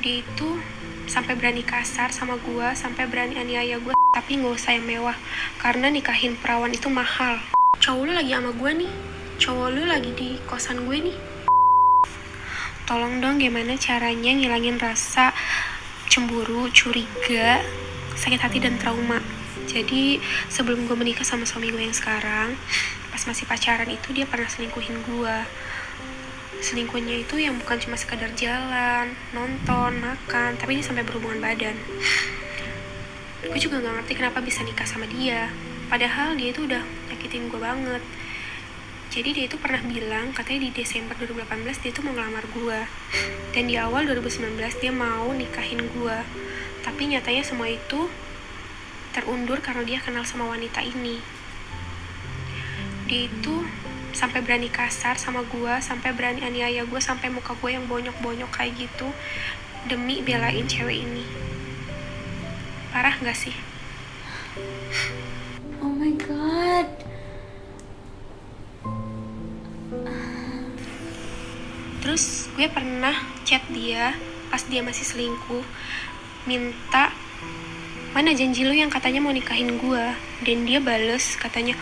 Dia itu sampai berani kasar sama gue, sampai berani aniaya gue, tapi nggak usah yang mewah karena nikahin perawan itu mahal. Cowok lu lagi sama gue nih, cowok lu lagi di kosan gue nih. Tolong dong, gimana caranya ngilangin rasa cemburu, curiga, sakit hati dan trauma. Jadi sebelum gue menikah sama suami gue yang sekarang, pas masih pacaran itu dia pernah selingkuhin gue. Selingkuhnya itu yang bukan cuma sekadar jalan, nonton, makan, tapi dia sampai berhubungan badan. Gue juga gak ngerti kenapa bisa nikah sama dia, padahal dia itu udah nyakitin gue banget. Jadi dia itu pernah bilang, katanya di Desember 2018 dia itu mau ngelamar gue, dan di awal 2019 dia mau nikahin gue. Tapi nyatanya semua itu terundur karena dia kenal sama wanita ini. Dia itu sampai berani kasar sama gue, sampai berani aniaya gue, sampai muka gue yang bonyok-bonyok kayak gitu demi belain cewek ini. Parah gak sih? Oh my god. Terus gue pernah chat dia pas dia masih selingkuh, minta mana janji lu yang katanya mau nikahin gue. Dan dia bales katanya,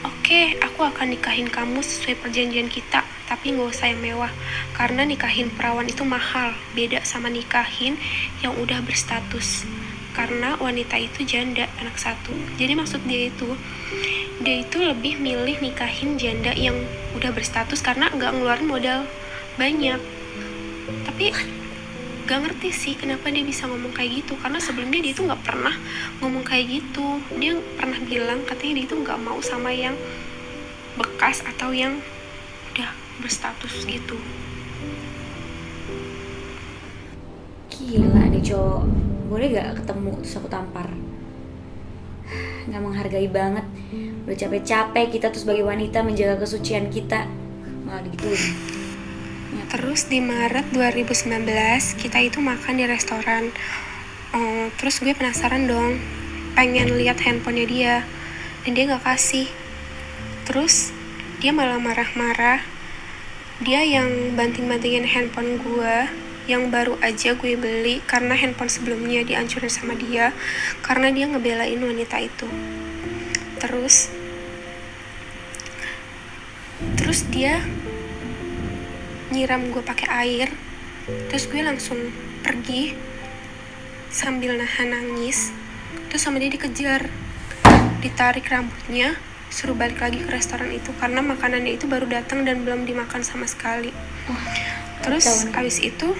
oke, aku akan nikahin kamu sesuai perjanjian kita, tapi gak usah yang mewah karena nikahin perawan itu mahal, beda sama nikahin yang udah berstatus, karena wanita itu janda anak satu. Jadi maksud dia itu lebih milih nikahin janda yang udah berstatus karena gak ngeluarin modal banyak. Tapi gak ngerti sih kenapa dia bisa ngomong kayak gitu, karena sebelumnya dia itu gak pernah ngomong kayak gitu. Dia pernah bilang katanya dia itu gak mau sama yang bekas atau yang udah berstatus gitu. Gila nih cowok. Boleh gak ketemu terus aku tampar? Gak menghargai banget. Udah capek-capek kita tuh sebagai wanita menjaga kesucian kita, malah digituin. Terus di Maret 2019 kita itu makan di restoran. Terus gue penasaran dong, pengen lihat handphonenya dia, dan dia gak kasih. Terus dia malah marah-marah. Dia yang banting-bantingin handphone gue yang baru aja gue beli karena handphone sebelumnya dihancurin sama dia karena dia ngebelain wanita itu. Terus dia nyiram gue pakai air. Terus gue langsung pergi sambil nahan nangis. Terus sama dia dikejar, ditarik rambutnya, suruh balik lagi ke restoran itu karena makanannya itu baru datang dan belum dimakan sama sekali. Terus abis itu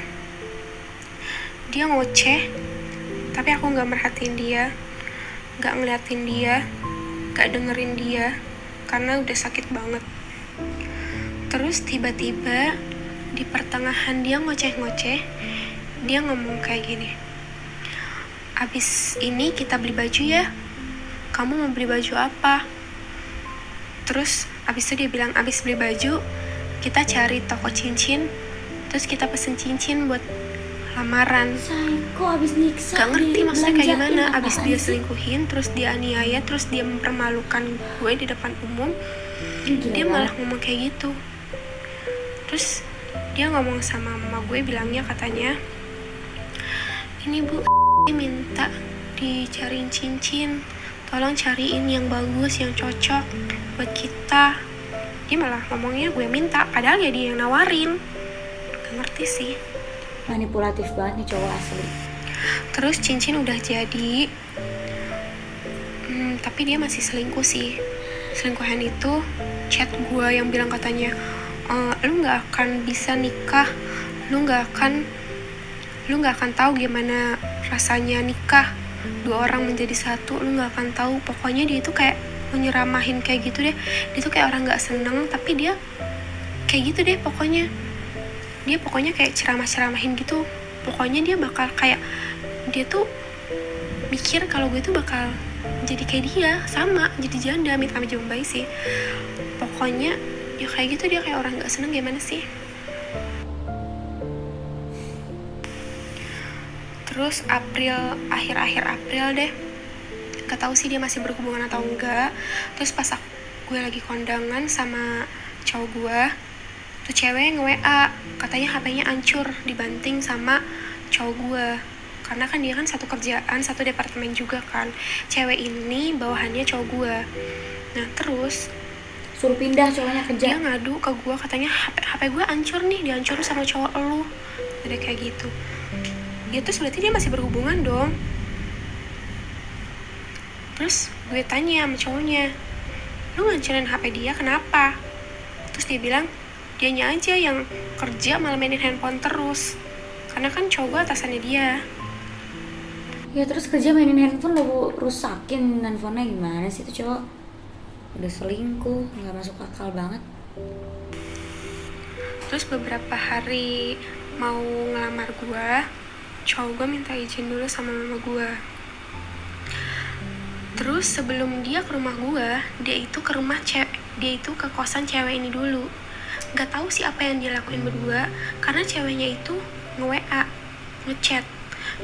dia ngoceh, tapi aku gak merhatiin dia, gak ngeliatin dia, gak dengerin dia karena udah sakit banget. Terus tiba-tiba di pertengahan dia ngoceh-ngoceh, dia ngomong kayak gini, abis ini kita beli baju ya, kamu mau beli baju apa? Terus abis itu dia bilang, abis beli baju kita cari toko cincin, terus kita pesen cincin buat lamaran. Psycho, abis nikah. Gak ngerti maksudnya kayak gimana, abis dia selingkuhin, terus dia aniaya, terus dia mempermalukan gue di depan umum. Dia malah ngomong kayak gitu. Terus dia ngomong sama mama gue, bilangnya katanya, ini bu, minta dicariin cincin, tolong cariin yang bagus, yang cocok buat kita. Dia malah ngomongnya gue minta, padahal ya dia yang nawarin. Gak ngerti sih. Manipulatif banget nih cowok asli. Terus cincin udah jadi, tapi dia masih selingkuh sih. Selingkuhan itu chat gue yang bilang katanya, lu nggak akan bisa nikah, lu nggak akan tahu gimana rasanya nikah, dua orang menjadi satu, lu nggak akan tahu. Pokoknya dia itu kayak menyeramahin kayak gitu deh. Dia tuh kayak orang nggak seneng, tapi dia kayak gitu deh. Pokoknya kayak ceramah-ceramahin gitu. Pokoknya dia bakal kayak, dia tuh mikir kalau gue tuh bakal jadi kayak dia, sama jadi janda, amit-amit jombai sih. Pokoknya ya kayak gitu, dia kayak orang gak seneng. Gimana sih? Terus akhir-akhir April deh, gak tahu sih dia masih berhubungan atau enggak. Terus pas gue lagi kondangan sama cowok gue, tuh cewek nge-WA katanya HP-nya hancur, dibanting sama cowok gue, karena kan dia kan satu kerjaan, satu departemen juga kan. Cewek ini bawahannya cowok gue. Nah terus Suruh pindah cowoknya kerja. dia ngadu ke gue, katanya HP gue hancur nih, dihancurin sama cowok lu. Ada kayak gitu. Ya terus berarti dia masih berhubungan dong. Terus gue tanya sama cowoknya, lu ngancurin HP dia kenapa? Terus dia bilang, dianya aja yang kerja malah mainin handphone terus, karena kan cowok gue atasannya dia. Ya terus kerja mainin handphone, lo rusakin handphonenya, gimana sih itu cowok? Udah selingkuh, nggak masuk akal banget. Terus beberapa hari mau ngelamar gue, cowok gue minta izin dulu sama mama gue. Terus sebelum dia ke rumah gue, dia itu ke kosan cewek ini dulu. Gak tahu sih apa yang dia lakuin berdua, karena ceweknya itu nge-WA, ngechat,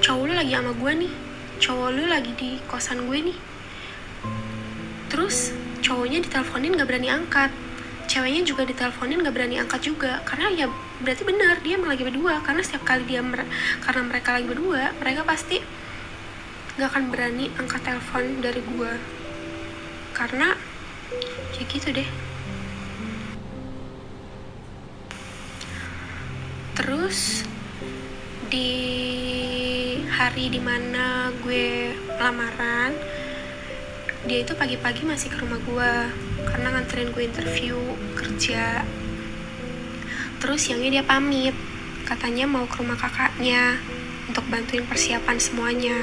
cowok lu lagi sama gue nih, cowok lu lagi di kosan gue nih. Terus cowoknya diteleponin gak berani angkat, ceweknya juga diteleponin gak berani angkat juga, karena ya berarti benar dia lagi berdua. Karena setiap kali karena mereka lagi berdua, mereka pasti gak akan berani angkat telepon dari gue, karena ya gitu deh. Terus di hari dimana gue lamaran, dia itu pagi-pagi masih ke rumah gue karena nganterin gue interview kerja. Terus siangnya dia pamit, katanya mau ke rumah kakaknya untuk bantuin persiapan semuanya.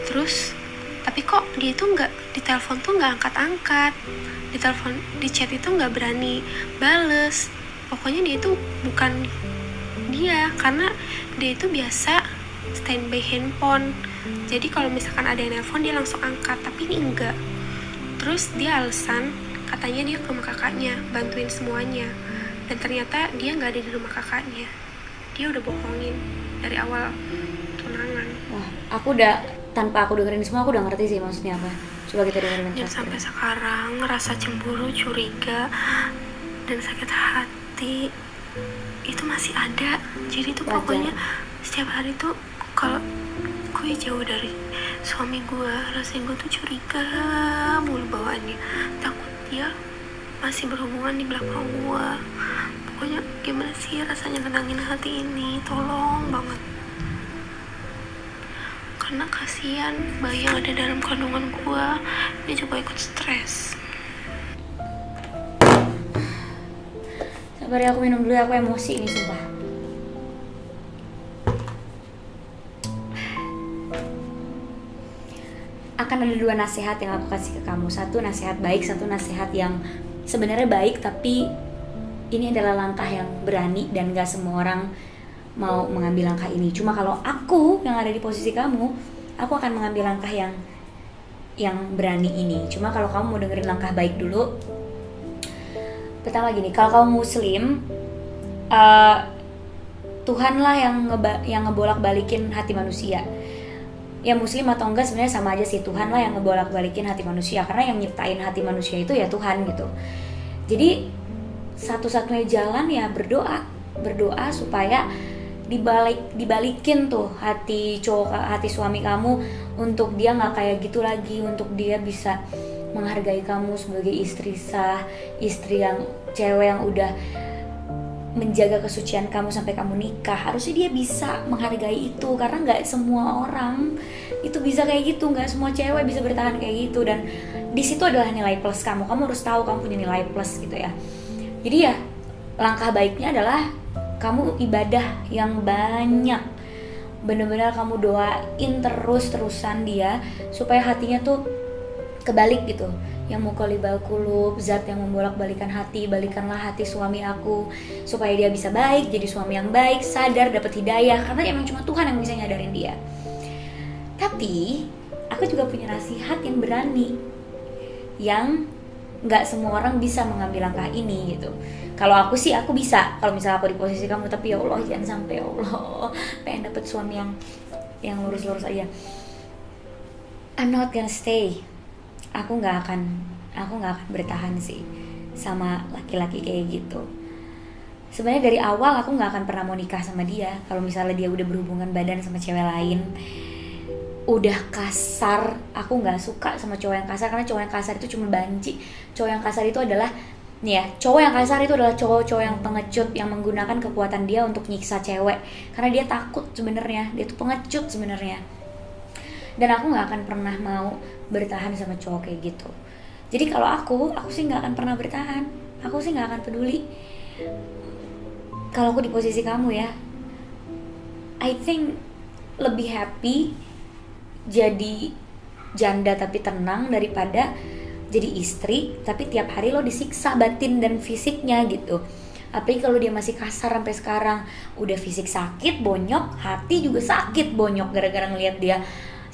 Terus tapi kok dia itu di telepon tuh nggak angkat-angkat, di chat itu nggak berani bales. Pokoknya dia itu bukan dia, karena dia itu biasa standby handphone. Jadi kalau misalkan ada yang nelpon dia langsung angkat, tapi ini enggak. Terus dia alasan katanya dia ke rumah kakaknya bantuin semuanya, dan ternyata dia nggak ada di rumah kakaknya. Dia udah bohongin dari awal tunangan. Wah, tanpa aku dengerin semua, aku udah ngerti sih maksudnya apa. Coba kita dengerin Dan sampai sekarang ngerasa cemburu, curiga, dan sakit hati itu masih ada. Jadi tuh pokoknya setiap hari tuh kalau gue jauh dari suami gue, rasanya gue tuh curiga mulu bawaannya, takut dia masih berhubungan di belakang gue. Pokoknya gimana sih rasanya nenangin hati ini, tolong banget. Karena kasihan bayi yang ada dalam kandungan gue, dia juga ikut stres. Sabar ya, aku minum dulu ya, aku emosi nih sumpah. Akan ada 2 nasihat yang aku kasih ke kamu. Satu nasihat baik, satu nasihat yang sebenarnya baik, tapi ini adalah langkah yang berani dan gak semua orang mau mengambil langkah ini. Cuma kalau aku yang ada di posisi kamu, aku akan mengambil langkah yang berani ini. Cuma kalau kamu mau dengerin langkah baik dulu, pertama gini, kalau kamu muslim, Tuhanlah yang ngebolak-balikin hati manusia. Ya muslim atau enggak sebenarnya sama aja sih, Tuhanlah yang ngebolak-balikin hati manusia, karena yang nyiptain hati manusia itu ya Tuhan gitu. Jadi satu-satunya jalan ya berdoa supaya dibalikin tuh hati suami kamu, untuk dia nggak kayak gitu lagi, untuk dia bisa menghargai kamu sebagai istri yang cewek yang udah menjaga kesucian kamu sampai kamu nikah. Harusnya dia bisa menghargai itu, karena nggak semua orang itu bisa kayak gitu, nggak semua cewek bisa bertahan kayak gitu. Dan di situ adalah nilai plus kamu harus tahu kamu punya nilai plus gitu ya. Jadi ya langkah baiknya adalah kamu ibadah yang banyak, bener-bener kamu doain terus-terusan dia supaya hatinya tuh kebalik gitu. Yang muqallibal qulub, zat yang membolak-balikan hati, balikanlah hati suami aku supaya dia bisa baik, jadi suami yang baik, sadar, dapat hidayah, karena emang cuma Tuhan yang bisa nyadarin dia. Tapi aku juga punya nasihat yang berani, yang nggak semua orang bisa mengambil langkah ini gitu. Kalau aku sih aku bisa, kalau misalnya aku di posisi kamu, tapi ya Allah jangan sampai, ya Allah pengen dapet suami yang lurus-lurus aja. I'm not gonna stay. Aku nggak akan bertahan sih sama laki-laki kayak gitu. sebenarnya dari awal aku nggak akan pernah mau nikah sama dia kalau misalnya dia udah berhubungan badan sama cewek lain, udah kasar. Aku nggak suka sama cowok yang kasar, karena cowok yang kasar itu cuma banci. Cowok yang kasar itu adalah nih ya, cowok yang kasar itu adalah cowok-cowok yang pengecut, yang menggunakan kekuatan dia untuk nyiksa cewek karena dia takut sebenarnya, dia tuh pengecut sebenarnya. Dan aku nggak akan pernah mau bertahan sama cowok kayak gitu. Jadi kalau aku sih nggak akan pernah bertahan, aku sih nggak akan peduli. Kalau aku di posisi kamu ya, I think lebih happy jadi janda tapi tenang daripada jadi istri tapi tiap hari lo disiksa batin dan fisiknya gitu. Apalagi kalau dia masih kasar sampai sekarang, udah fisik sakit bonyok, hati juga sakit bonyok gara-gara ngelihat dia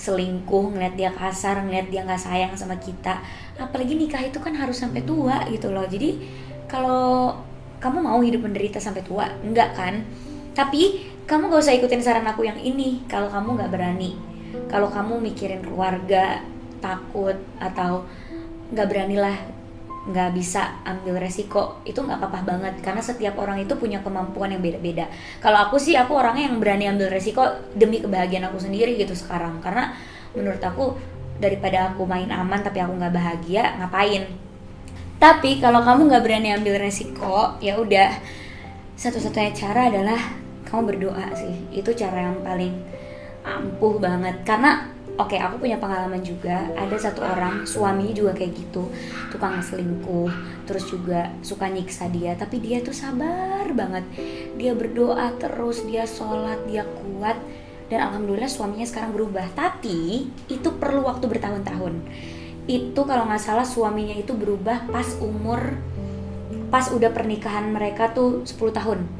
selingkuh, ngelihat dia kasar, ngelihat dia nggak sayang sama kita. Apalagi nikah itu kan harus sampai tua gitu loh. Jadi kalau kamu mau hidup menderita sampai tua, enggak kan? Tapi kamu gak usah ikutin saran aku yang ini kalau kamu nggak berani. Kalau kamu mikirin keluarga, takut atau nggak beranilah, nggak bisa ambil resiko, itu nggak apa-apa banget karena setiap orang itu punya kemampuan yang beda-beda. Kalau aku sih, aku orangnya yang berani ambil resiko demi kebahagiaan aku sendiri gitu sekarang, karena menurut aku daripada aku main aman tapi aku nggak bahagia, ngapain. Tapi kalau kamu nggak berani ambil resiko, ya udah, satu-satunya cara adalah kamu berdoa sih. Itu cara yang paling ampuh banget. Karena oke, aku punya pengalaman juga. Ada satu orang, suaminya juga kayak gitu, tukang selingkuh, terus juga suka nyiksa dia. Tapi dia tuh sabar banget. Dia berdoa terus, dia sholat, dia kuat. Dan alhamdulillah suaminya sekarang berubah. Tapi itu perlu waktu bertahun-tahun. Itu kalau nggak salah suaminya itu berubah pas udah pernikahan mereka tuh 10 tahun.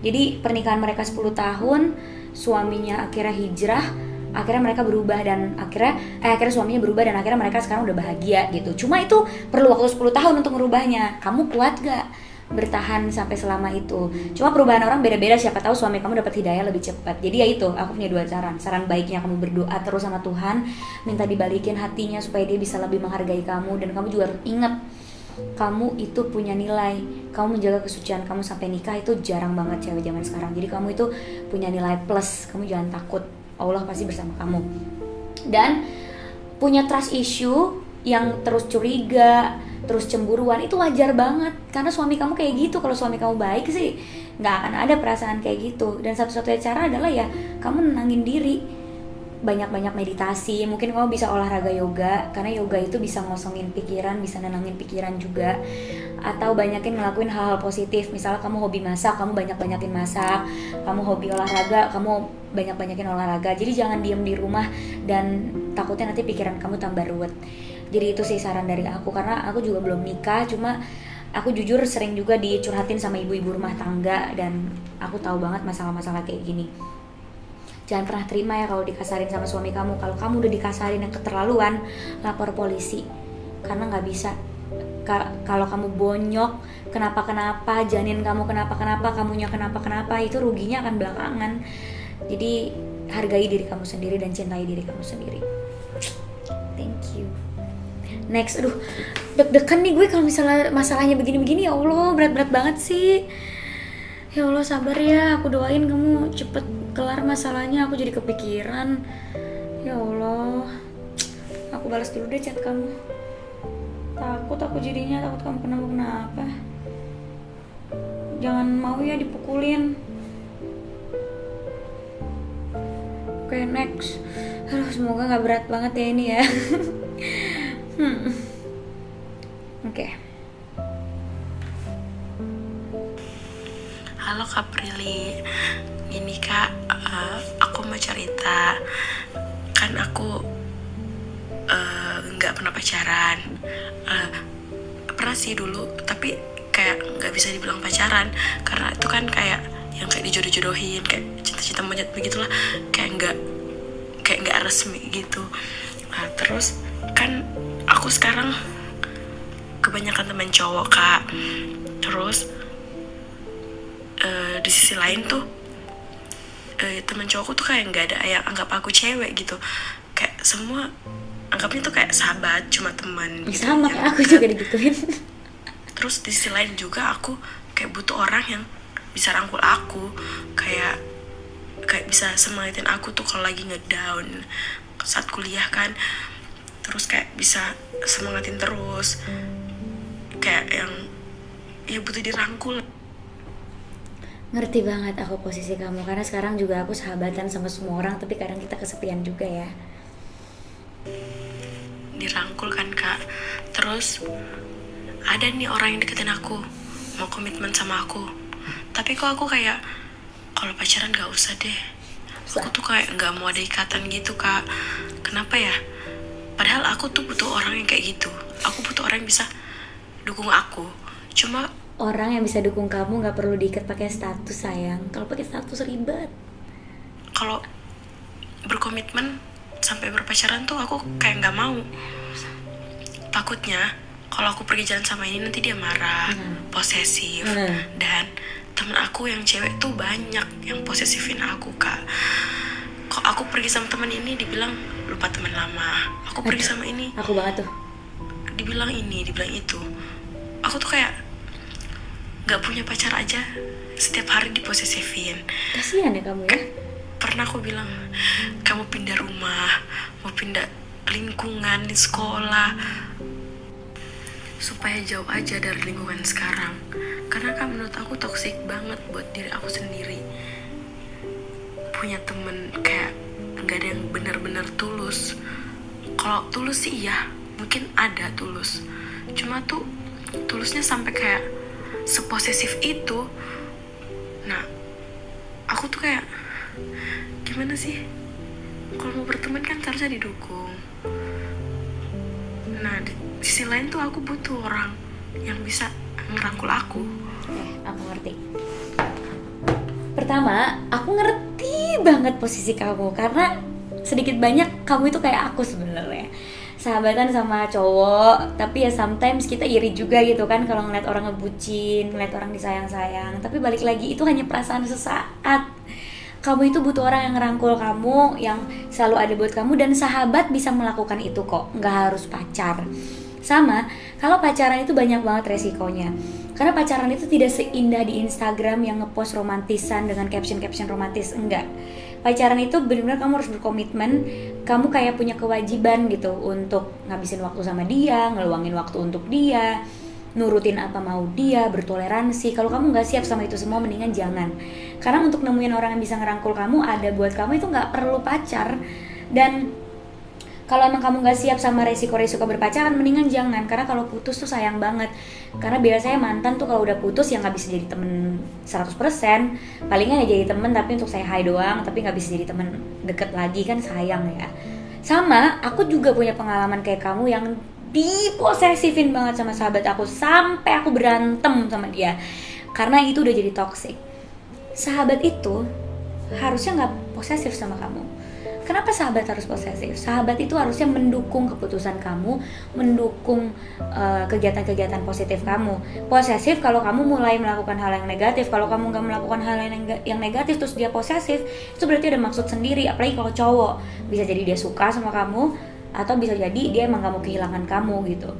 Jadi pernikahan mereka 10 tahun, suaminya akhirnya hijrah, akhirnya mereka berubah dan akhirnya suaminya berubah dan akhirnya mereka sekarang udah bahagia gitu. Cuma itu perlu waktu 10 tahun untuk merubahnya. Kamu kuat gak bertahan sampai selama itu? Cuma perubahan orang beda-beda, siapa tahu suami kamu dapat hidayah lebih cepat. Jadi ya itu, aku punya 2 saran baiknya kamu berdoa terus sama Tuhan, minta dibalikin hatinya supaya dia bisa lebih menghargai kamu. Dan kamu juga harus ingat, kamu itu punya nilai. Kamu menjaga kesucian kamu sampai nikah itu jarang banget cewek zaman sekarang. Jadi kamu itu punya nilai plus, kamu jangan takut, Allah pasti bersama kamu. Dan punya trust issue yang terus curiga, terus cemburuan, itu wajar banget. Karena suami kamu kayak gitu. Kalau suami kamu baik sih gak akan ada perasaan kayak gitu. Dan satu-satunya cara adalah ya kamu nenangin diri, banyak-banyak meditasi. Mungkin kamu bisa olahraga yoga, karena yoga itu bisa ngosongin pikiran, bisa nenangin pikiran juga. Atau banyakin ngelakuin hal-hal positif. Misalnya kamu hobi masak, kamu banyak-banyakin masak. Kamu hobi olahraga, kamu banyak-banyakin olahraga. Jadi jangan diem di rumah dan takutnya nanti pikiran kamu tambah ruwet. Jadi itu sih saran dari aku, karena aku juga belum nikah. Cuma aku jujur sering juga dicurhatin sama ibu-ibu rumah tangga, dan aku tahu banget masalah-masalah kayak gini. Jangan pernah terima ya kalau dikasarin sama suami kamu. Kalau kamu udah dikasarin yang keterlaluan, lapor polisi. Karena gak bisa. Kalau kamu bonyok, kenapa-kenapa, janin kamu kenapa-kenapa, kamunya kenapa-kenapa, itu ruginya akan belakangan. Jadi hargai diri kamu sendiri dan cintai diri kamu sendiri. Thank you. Next, aduh deg-degan nih gue kalau misalnya masalahnya begini-begini. Ya Allah, berat-berat banget sih. Ya Allah, sabar ya, aku doain kamu cepet kelar masalahnya. Aku jadi kepikiran. Ya Allah, aku balas dulu deh chat kamu. Takut aku jadinya, takut kamu kenapa-kenapa. Jangan mau ya dipukulin. Oke, next. Aduh, semoga gak berat banget ya ini ya. Oke. Halo Kak Prilly, gini Kak, aku mau cerita. Kan aku nggak pernah pacaran. Pernah sih dulu, tapi kayak nggak bisa dibilang pacaran, karena itu kan kayak yang kayak dijodoh-jodohin, kayak cinta-cinta monyet begitulah, kayak nggak resmi gitu. Nah, terus kan aku sekarang kebanyakan teman cowok Kak. Terus di sisi lain tuh teman cowokku tuh kayak nggak ada yang anggap aku cewek gitu, kayak semua anggapnya tuh kayak sahabat, cuma teman gitu. Sama kayak aku juga digituin. Terus di sisi lain juga aku kayak butuh orang yang bisa rangkul aku, kayak bisa semangatin aku tuh kalau lagi ngedown saat kuliah kan. Terus kayak bisa semangatin terus, kayak yang ya butuh dirangkul. Ngerti banget aku posisi kamu, karena sekarang juga aku sahabatan sama semua orang, tapi kadang kita kesepian juga ya. Dirangkul kan Kak. Terus ada nih orang yang deketin aku, mau komitmen sama aku, tapi kok aku kayak kalau pacaran gak usah deh. Aku tuh kayak gak mau ada ikatan gitu Kak. Kenapa ya? Padahal aku tuh butuh orang yang kayak gitu. Aku butuh orang yang bisa dukung aku. Cuma Orang yang bisa dukung kamu nggak perlu diikat pakai status sayang. Kalau pakai status ribet. kalau berkomitmen sampai berpacaran tuh aku kayak nggak mau. Takutnya kalau aku pergi jalan sama ini nanti dia marah, posesif. Dan temen aku yang cewek tuh banyak yang posesifin aku Kak. Kok aku pergi sama teman ini dibilang lupa teman lama, aku pergi sama ini Aku banget tuh. dibilang ini, dibilang itu. Aku tuh kayak nggak punya pacar aja setiap hari diposesifin. Kasihan ya kamu ya. Pernah aku bilang, kamu pindah rumah, mau pindah lingkungan di sekolah, supaya jauh aja dari lingkungan sekarang. Karena kan menurut aku toksik banget buat diri aku sendiri. Punya temen kayak nggak ada yang benar-benar tulus. Kalau tulus sih iya, mungkin ada tulus. Cuma tuh tulusnya sampai kayak seposesif itu. Nah, aku tuh kayak gimana sih? Kalau mau berteman kan seharusnya didukung. Nah, di sisi lain tuh aku butuh orang yang bisa ngerangkul aku. Aku ngerti. Pertama, aku ngerti banget posisi kamu karena sedikit banyak kamu itu kayak aku sebenarnya. Sahabatan sama cowok, tapi ya sometimes kita iri juga gitu kan kalau ngeliat orang ngebucin, ngeliat orang disayang-sayang. Tapi balik lagi itu hanya perasaan sesaat. Kamu itu butuh orang yang ngerangkul kamu, yang selalu ada buat kamu, dan sahabat bisa melakukan itu kok, nggak harus pacar. Sama, kalau pacaran itu banyak banget resikonya. Karena pacaran itu tidak seindah di Instagram yang ngepost romantisan dengan caption-caption romantis, enggak. Pacaran itu benar-benar kamu harus berkomitmen, kamu kayak punya kewajiban gitu untuk ngabisin waktu sama dia, ngeluangin waktu untuk dia, nurutin apa mau dia, bertoleransi. Kalau kamu nggak siap sama itu semua, mendingan jangan. Karena untuk nemuin orang yang bisa ngerangkul kamu, ada buat kamu itu nggak perlu pacar. Dan kalau emang kamu nggak siap sama resiko-resiko berpacaran, mendingan jangan. Karena kalau putus tuh sayang banget. Karena biasanya mantan tuh kalau udah putus ya nggak bisa jadi temen 100%. Palingan ya jadi temen tapi untuk say hi doang, tapi nggak bisa jadi temen deket lagi, kan sayang ya. Sama, aku juga punya pengalaman kayak kamu yang diposesifin banget sama sahabat aku sampai aku berantem sama dia. Karena itu udah jadi toxic. Sahabat itu harusnya nggak posesif sama kamu. Kenapa sahabat harus posesif? Sahabat itu harusnya mendukung keputusan kamu, mendukung kegiatan-kegiatan positif kamu. Posesif kalau kamu mulai melakukan hal yang negatif. Kalau kamu nggak melakukan hal yang negatif terus dia posesif, itu berarti ada maksud sendiri. Apalagi kalau cowok, bisa jadi dia suka sama kamu, atau bisa jadi dia emang gak mau kehilangan kamu gitu.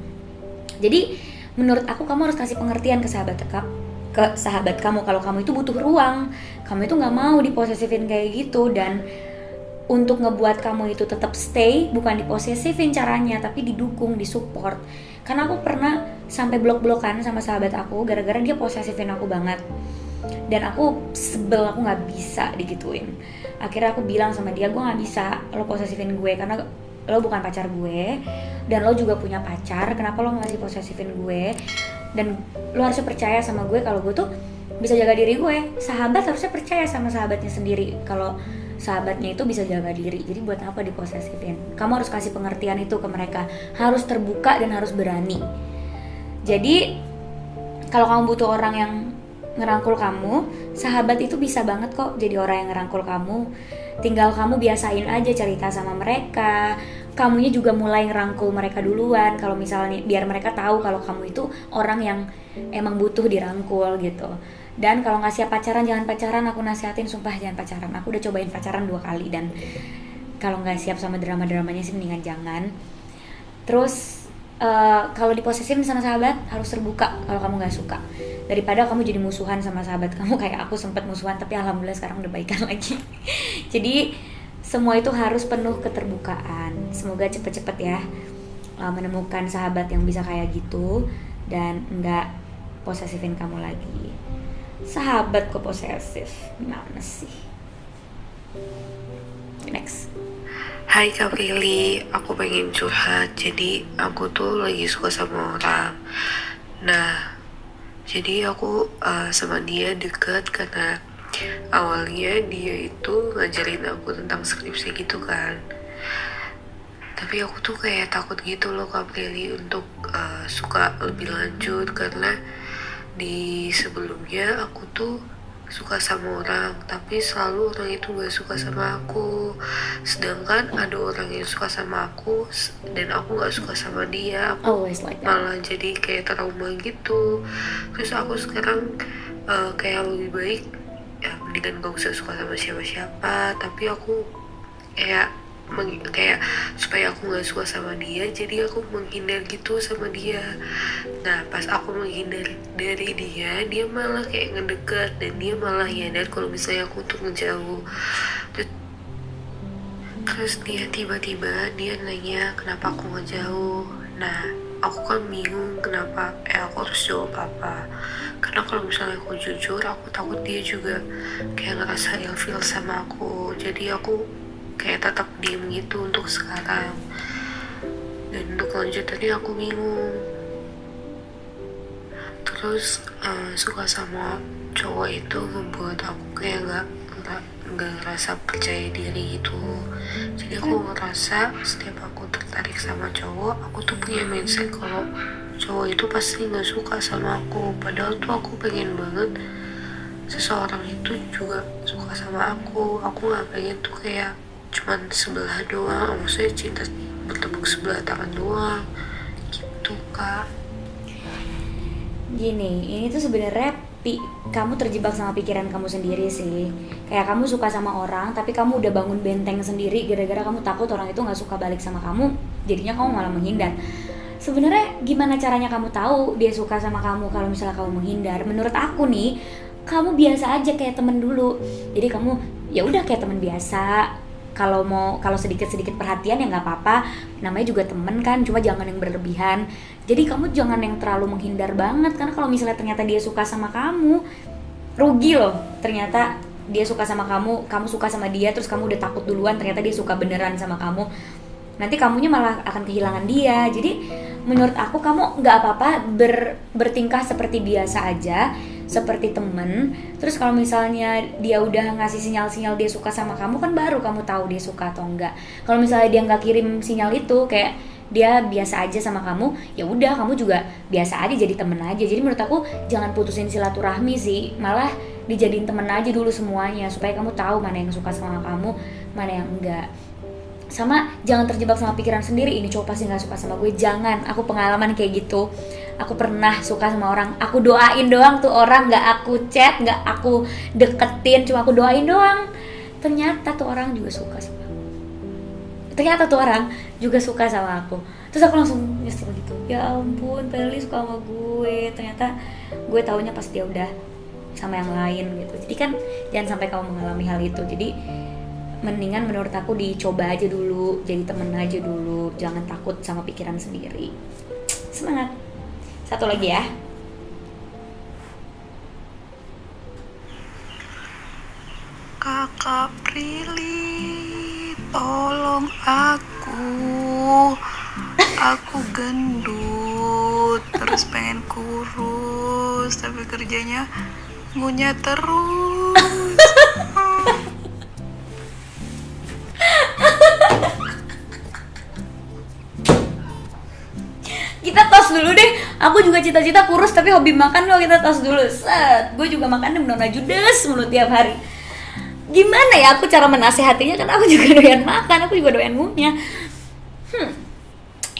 Jadi menurut aku kamu harus kasih pengertian ke sahabat kamu kalau kamu itu butuh ruang, kamu itu nggak mau diposesifin kayak gitu. Dan untuk ngebuat kamu itu tetap stay, bukan diposesifin caranya, tapi didukung, disupport. Karena aku pernah sampai blok-blokan sama sahabat aku gara-gara dia posesifin aku banget. Dan aku sebel, aku nggak bisa digituin. Akhirnya aku bilang sama dia, gue nggak bisa lo posesifin gue karena lo bukan pacar gue, dan lo juga punya pacar. Kenapa lo ngasih posesifin gue? Dan lo harusnya percaya sama gue kalau gue tuh bisa jaga diri gue. Sahabat harusnya percaya sama sahabatnya sendiri kalau sahabatnya itu bisa jaga diri. Jadi buat apa diposesifin? Kamu harus kasih pengertian itu ke mereka. Harus terbuka dan harus berani. Jadi kalau kamu butuh orang yang ngerangkul kamu, sahabat itu bisa banget kok jadi orang yang ngerangkul kamu. Tinggal kamu biasain aja cerita sama mereka. Kamunya juga mulai ngerangkul mereka duluan. Kalau misalnya biar mereka tahu kalau kamu itu orang yang emang butuh dirangkul gitu. Dan kalau nggak siap pacaran, jangan pacaran. Aku nasihatin, sumpah jangan pacaran. Aku udah cobain pacaran 2 kali dan kalau nggak siap sama drama-dramanya sih mendingan jangan. Terus kalau diposesifin sama sahabat harus terbuka kalau kamu nggak suka, daripada kamu jadi musuhan sama sahabat kamu kayak aku sempat musuhan tapi alhamdulillah sekarang udah baikan lagi. Jadi semua itu harus penuh keterbukaan. Semoga cepet-cepet ya menemukan sahabat yang bisa kayak gitu dan nggak posesifin kamu lagi. Sahabat kok posesif, gimana sih? Next. Hai Kak Prilly, aku pengen curhat. Jadi aku tuh lagi suka sama orang. Nah, jadi aku sama dia deket karena awalnya dia itu ngajarin aku tentang skripsi gitu kan. Tapi aku tuh kayak takut gitu loh Kak Prilly untuk suka lebih lanjut, karena di sebelumnya aku tuh suka sama orang tapi selalu orang itu gak suka sama aku, sedangkan ada orang yang suka sama aku dan aku gak suka sama dia. Aku Always like that. malah jadi kayak trauma gitu. Terus aku sekarang kayak lebih baik ya mendingan gak usah suka sama siapa-siapa, tapi aku kayak kayak supaya aku nggak suka sama dia jadi aku menghindar gitu sama dia. Nah pas aku menghindar dari dia, dia malah kayak ngedeket dan dia malah nyadar kalau misalnya aku tuh ngejauh. Terus dia tiba-tiba dia nanya kenapa aku ngejauh. Nah aku kan bingung kenapa aku harus jawab apa, karena kalau misalnya aku jujur aku takut dia juga kayak ngerasa ilfeel sama aku. Jadi aku kayak tetap diem gitu untuk sekarang, dan untuk lanjutannya aku bingung. Terus suka sama cowok itu membuat aku kayak nggak ngerasa percaya diri gitu. Jadi aku ngerasa setiap aku tertarik sama cowok, aku tuh punya mindset kalau cowok itu pasti nggak suka sama aku, padahal tuh aku pengen banget seseorang itu juga suka sama aku. Aku nggak pengen tuh kayak cuman sebelah doang, maksudnya cinta bertepuk sebelah tangan doang gitu Kak. Gini, ini tuh sebenarnya kamu terjebak sama pikiran kamu sendiri sih. Kayak kamu suka sama orang tapi kamu udah bangun benteng sendiri gara-gara kamu takut orang itu nggak suka balik sama kamu, jadinya kamu malah menghindar. Sebenarnya gimana caranya kamu tahu dia suka sama kamu kalau misalnya kamu menghindar? Menurut aku nih, kamu biasa aja kayak temen dulu. Jadi kamu ya udah kayak temen biasa. Kalau sedikit perhatian ya nggak apa-apa, namanya juga temen kan, cuma jangan yang berlebihan. Jadi kamu jangan yang terlalu menghindar banget, karena kalau misalnya ternyata dia suka sama kamu, rugi loh. Ternyata dia suka sama kamu suka sama dia, terus kamu udah takut duluan, ternyata dia suka beneran sama kamu, nanti kamunya malah akan kehilangan dia. Jadi menurut aku kamu nggak apa-apa bertingkah seperti biasa aja, seperti temen. Terus kalau misalnya dia udah ngasih sinyal-sinyal dia suka sama kamu, kan baru kamu tahu dia suka atau enggak. Kalau misalnya dia nggak kirim sinyal itu, kayak dia biasa aja sama kamu, ya udah kamu juga biasa aja, jadi temen aja. Jadi menurut aku jangan putusin silaturahmi sih, malah dijadiin temen aja dulu semuanya, supaya kamu tahu mana yang suka sama kamu, mana yang enggak. Sama jangan terjebak sama pikiran sendiri, ini cowok pasti nggak suka sama gue. Jangan, aku pengalaman kayak gitu. Aku pernah suka sama orang, aku doain doang tuh orang, nggak aku chat, nggak aku deketin, cuma aku doain doang. Ternyata tuh orang juga suka sama aku. Ternyata tuh orang juga suka sama aku. Terus aku langsung nyesel gitu. Ya ampun, Peli suka sama gue. Ternyata gue taunya pas dia udah sama yang lain gitu. Jadi kan jangan sampai kamu mengalami hal itu. Jadi mendingan menurut aku dicoba aja dulu, jadi temen aja dulu, jangan takut sama pikiran sendiri. Semangat. Satu lagi ya. Kakak Prilly, tolong aku gendut, terus pengen kurus, tapi kerjanya ngunyah terus. Kita tos dulu deh. Aku juga cita-cita kurus tapi hobi makan loh. Kita tos dulu. Set. Gue juga makannya menona judes mulu tiap hari. Gimana ya aku cara menasehatinya, kan aku juga doyan makan, aku juga doyan ngunyah.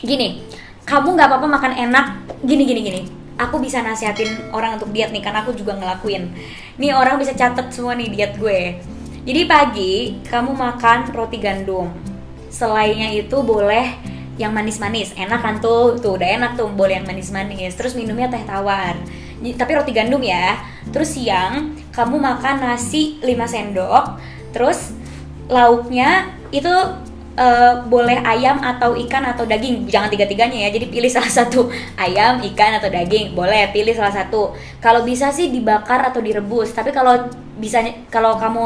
Gini, kamu nggak apa-apa makan enak. Gini. Aku bisa nasihatin orang untuk diet nih, karena aku juga ngelakuin. Nih orang bisa catat semua nih diet gue. Jadi pagi kamu makan roti gandum. Selainnya itu boleh yang manis-manis, enak kan tuh udah enak tuh, boleh yang manis-manis. Terus minumnya teh tawar, tapi roti gandum ya. Terus siang kamu makan nasi 5 sendok. Terus lauknya itu boleh ayam atau ikan atau daging, jangan tiga-tiganya ya, jadi pilih salah satu, ayam, ikan atau daging, boleh pilih salah satu. Kalau bisa sih dibakar atau direbus, tapi kalau kamu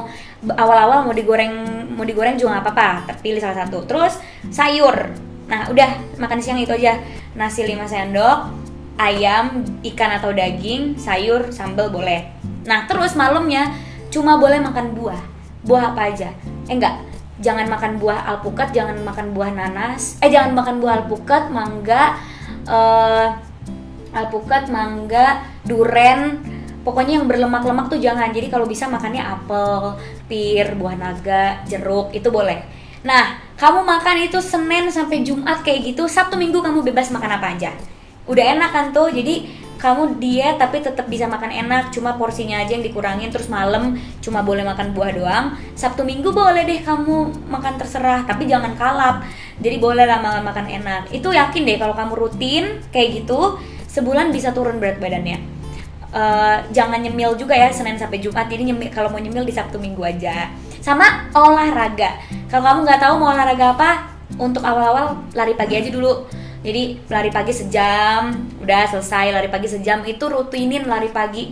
awal-awal mau digoreng juga nggak apa-apa, pilih salah satu. Terus sayur, nah udah makan siang itu aja, nasi 5 sendok, ayam, ikan atau daging, sayur, sambal boleh. Nah terus malamnya cuma boleh makan buah apa aja, enggak, jangan makan buah alpukat, jangan makan buah nanas, jangan makan buah alpukat, mangga, duren, pokoknya yang berlemak-lemak tuh jangan. Jadi kalau bisa makannya apel, pir, buah naga, jeruk, itu boleh. Nah, kamu makan itu Senin sampai Jumat kayak gitu, Sabtu Minggu kamu bebas makan apa aja. Udah enak kan tuh, jadi kamu diet tapi tetap bisa makan enak, cuma porsinya aja yang dikurangin. Terus malam cuma boleh makan buah doang. Sabtu Minggu boleh deh kamu makan terserah, tapi jangan kalap. Jadi boleh lah makan enak. Itu yakin deh kalau kamu rutin kayak gitu, sebulan bisa turun berat badannya. Jangan nyemil juga ya Senin sampai Jumat. Jadi kalau mau nyemil di Sabtu Minggu aja. Sama olahraga. Kalau kamu nggak tahu mau olahraga apa, untuk awal-awal lari pagi aja dulu. Jadi lari pagi sejam, udah selesai lari pagi sejam, itu rutinin lari pagi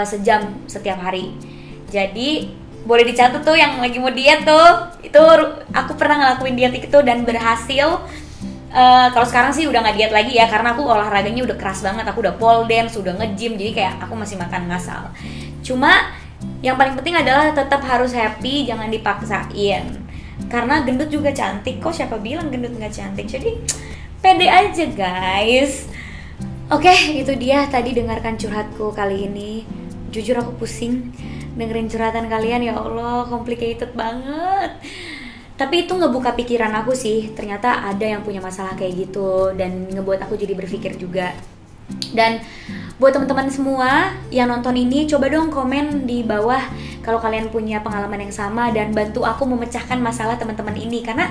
sejam setiap hari. Jadi boleh dicatat tuh yang lagi mau diet tuh, itu aku pernah ngelakuin diet itu dan berhasil. Kalau sekarang sih udah nggak diet lagi ya, karena aku olahraganya udah keras banget, aku udah pole dance, udah nge-gym, jadi kayak aku masih makan ngasal. Cuma yang paling penting adalah tetap harus happy, jangan dipaksain. Karena gendut juga cantik kok, siapa bilang gendut nggak cantik? Jadi pede aja guys. Oke, itu dia tadi dengarkan curhatku kali ini. Jujur aku pusing dengerin curhatan kalian, ya Allah, complicated banget. Tapi itu ngebuka pikiran aku sih, ternyata ada yang punya masalah kayak gitu, dan ngebuat aku jadi berpikir juga. Dan buat teman-teman semua yang nonton ini, coba dong komen di bawah kalau kalian punya pengalaman yang sama, dan bantu aku memecahkan masalah teman-teman ini. Karena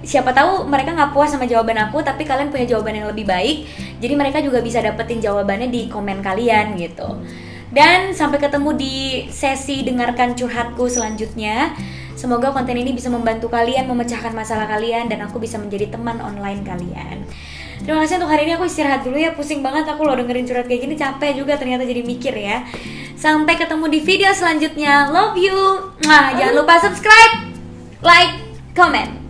siapa tahu mereka nggak puas sama jawaban aku, tapi kalian punya jawaban yang lebih baik, jadi mereka juga bisa dapetin jawabannya di komen kalian gitu. Dan sampai ketemu di sesi dengarkan curhatku selanjutnya. Semoga konten ini bisa membantu kalian memecahkan masalah kalian, dan aku bisa menjadi teman online kalian. Terima kasih untuk hari ini, aku istirahat dulu ya, pusing banget aku loh dengerin curhat kayak gini, capek juga ternyata jadi mikir ya. Sampai ketemu di video selanjutnya, love you. Jangan lupa subscribe, like, comment.